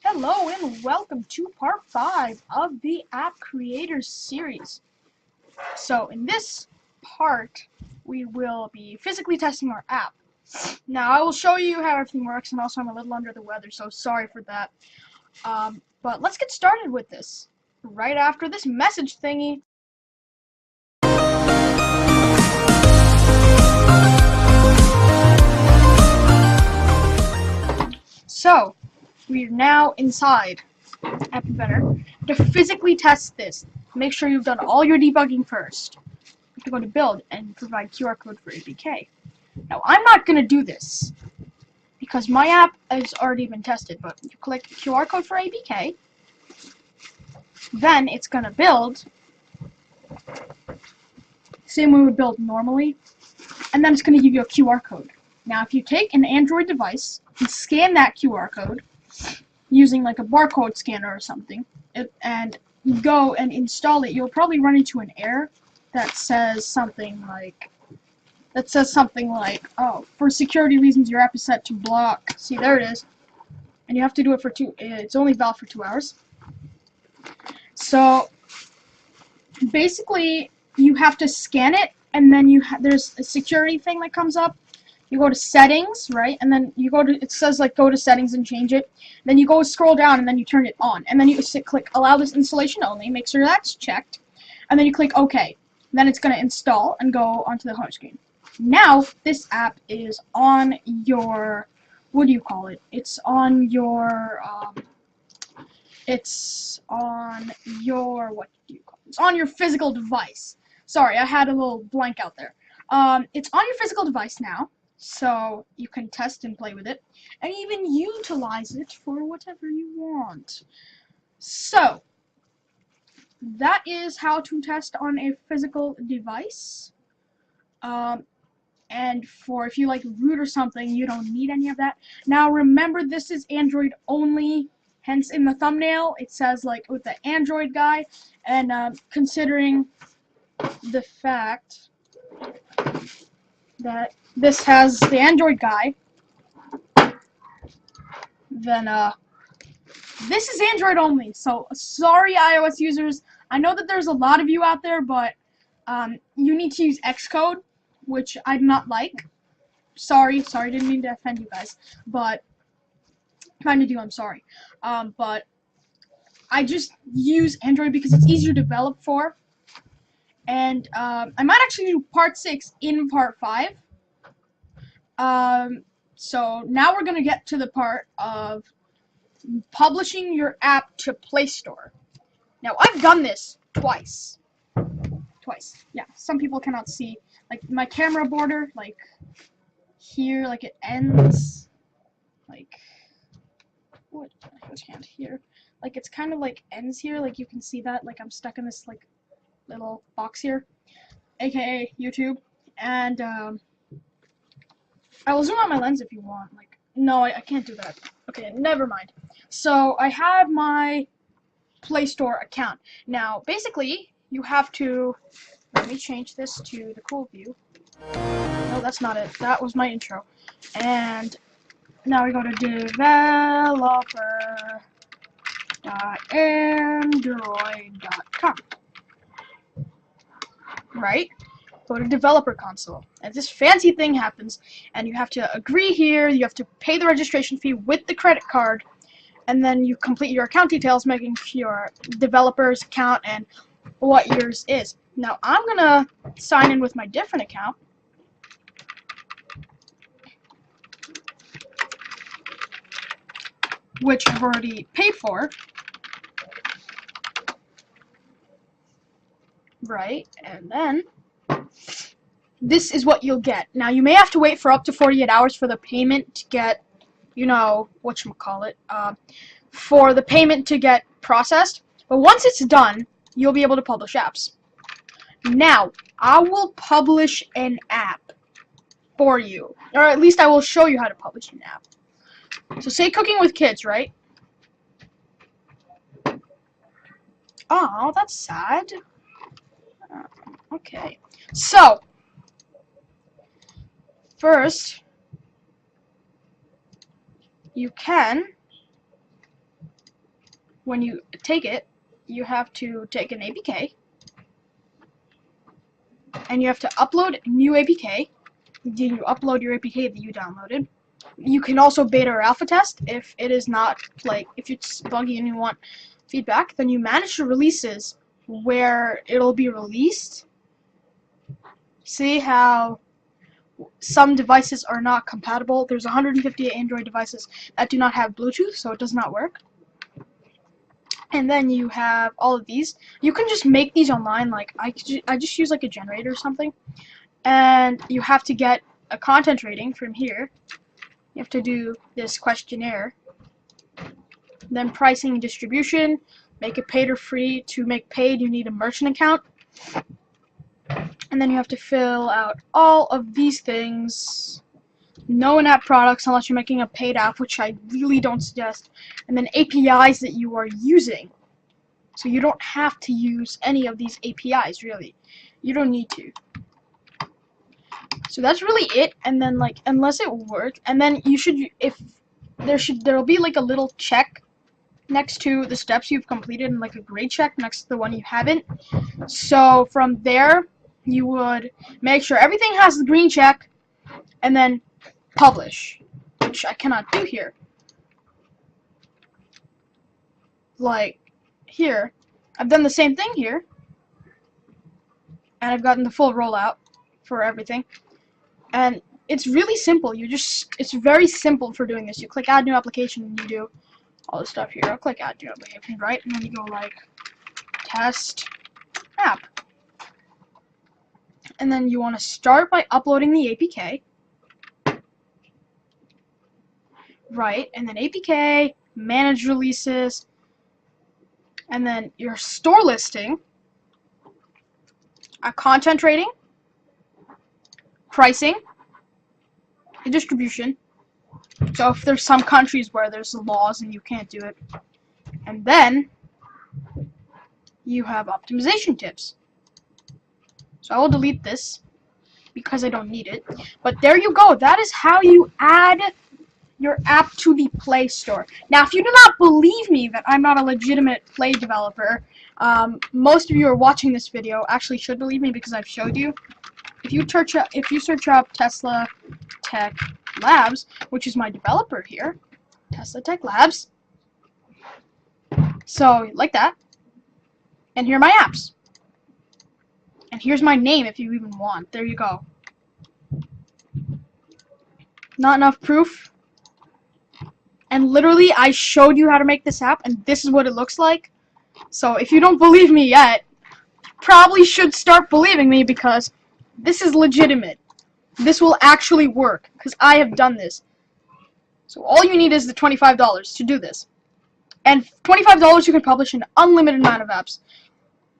Hello and welcome to part 5 of the App Creators series. So in this part, we will be physically testing our app. Now I will show you how everything works, and also I'm a little under the weather, so sorry for that. But let's get started with this. Right after this message thingy. So, we're now inside App Inventor to physically test this. Make sure you've done all your debugging first. You have to go to build and provide QR code for APK. Now I'm not going to do this because my app has already been tested, but you click QR code for APK, then it's going to build same way we would build normally, and then it's going to give you a QR code. Now if you take an Android device and scan that QR code using like a barcode scanner or something, and go and install it, you'll probably run into an error that says something like, oh, for security reasons, your app is set to block. See, there it is. And you have to do it for it's only valid for 2 hours. So, basically, you have to scan it, and then there's a security thing that comes up. You go to settings, right? And then you it says like go to settings and change it. Then you go scroll down, and then you turn it on. And then you click allow this installation only, make sure that's checked. And then you click OK. Then it's going to install and go onto the home screen. Now, this app is on your, what do you call it? It's on your, what do you call it? It's on your physical device. Sorry, I had a little blank out there. It's on your physical device now, so you can test and play with it, and even utilize it for whatever you want. So, that is how to test on a physical device. And for if you like root or something, you don't need any of that. Now remember, this is Android only, hence in the thumbnail it says like with the Android guy, and considering the fact that this has the Android guy, then this is Android only. So sorry iOS users, I know that there's a lot of you out there, but you need to use Xcode, which I do not like. Sorry, didn't mean to offend you guys, but kind of do, I'm sorry. But I just use Android because it's easier to develop for, and I might actually do part 6 in part 5. So now we're gonna get to the part of publishing your app to Play Store. Now I've done this twice. Yeah, some people cannot see, like my camera border, like here, like it ends, like what? I can't here. Like it's kind of like ends here, like you can see that, like I'm stuck in this like little box here, aka YouTube. And I will zoom out my lens if you want. Like, no, I can't do that. Okay, never mind. So I have my Play Store account. Now, basically, you have to. Let me change this to the cool view. No, that's not it. That was my intro. And now we go to developer.android.com. Right? Go to developer console, and this fancy thing happens, and you have to agree here, you have to pay the registration fee with the credit card, and then you complete your account details, making your developer's account and what yours is. Now I'm gonna sign in with my different account, which I've already paid for, right? And then this is what you'll get. Now you may have to wait for up to 48 hours for the payment to get, you know, whatchamacallit, for the payment to get processed. But once it's done, you'll be able to publish apps. Now, I will publish an app for you. Or at least I will show you how to publish an app. So say Cooking with Kids, right? Oh, that's sad. Okay. So, first, you can when you take it, you have to take an APK, and you have to upload new APK. Then you upload your APK that you downloaded. You can also beta or alpha test if it is not, like, if it's buggy and you want feedback. Then you manage the releases where it'll be released. See how some devices are not compatible? There's 158 Android devices that do not have Bluetooth, so it does not work. And then you have all of these. You can just make these online. Like I just use like a generator or something. And you have to get a content rating from here. You have to do this questionnaire. Then pricing and distribution. Make it paid or free. To make paid, you need a merchant account. And then you have to fill out all of these things. No in-app products unless you're making a paid app, which I really don't suggest. And then APIs that you are using. So you don't have to use any of these APIs, really. You don't need to. So that's really it. And then, like, unless it works, and then you should, there'll be like a little check next to the steps you've completed, and like a grade check next to the one you haven't. So from there, you would make sure everything has the green check, and then publish, which I cannot do here. Like here, I've done the same thing here, and I've gotten the full rollout for everything. And it's really simple. It's very simple for doing this. You click add new application and you do all this stuff here. I'll click add new application, right? And then you go like test app. And then you want to start by uploading the APK. Right, and then APK, manage releases, and then your store listing, a content rating, pricing, the distribution. So if there's some countries where there's laws and you can't do it. And then you have optimization tips. So I will delete this because I don't need it. But there you go. That is how you add your app to the Play Store. Now, if you do not believe me that I'm not a legitimate Play developer, most of you are watching this video actually should believe me because I've showed you. If you search up Tesla Tech Labs, which is my developer here, Tesla Tech Labs. So like that, and here are my apps, and here's my name if you even want. There you go. Not enough proof. And literally, I showed you how to make this app, and this is what it looks like. So if you don't believe me yet, probably should start believing me because this is legitimate. This will actually work because I have done this. So all you need is the $25 to do this. And $25 you can publish an unlimited amount of apps.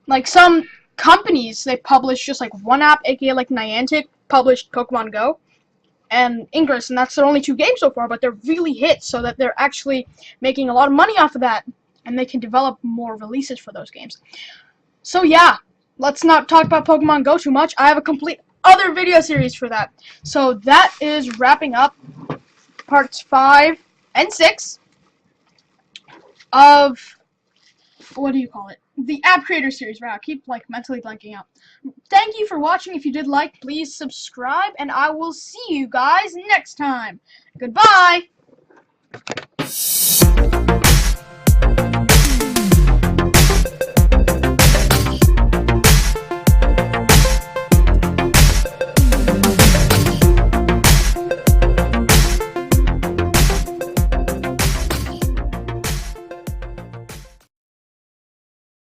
Like some companies, they publish just like one app, aka like Niantic published Pokemon Go and Ingress, and that's their only 2 games so far, but they're really hits, so that they're actually making a lot of money off of that, and they can develop more releases for those games. So yeah, let's not talk about Pokemon Go too much. I have a complete other video series for that. So that is wrapping up parts 5 and 6 of, what do you call it? The App Creator series, right? I keep like mentally blanking out. Thank you for watching. If you did like, please subscribe, and I will see you guys next time. Goodbye!